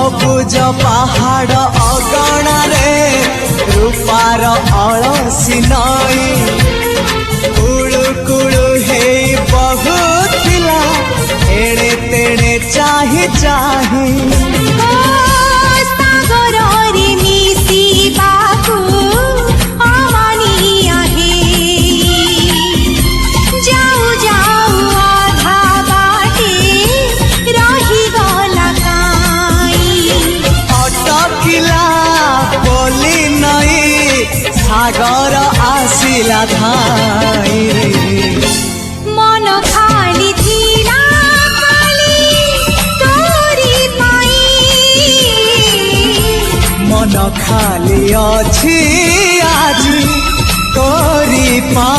सबुज पहाड़ अगणारे रूपार अलसी नई कुळु कुळु हे बहुथिला एड़े तेड़े चाही चाही सागर आसिला धाई मन खाली थिला खाली तोरी पाई मन खाली अछि आज तोरी पाई।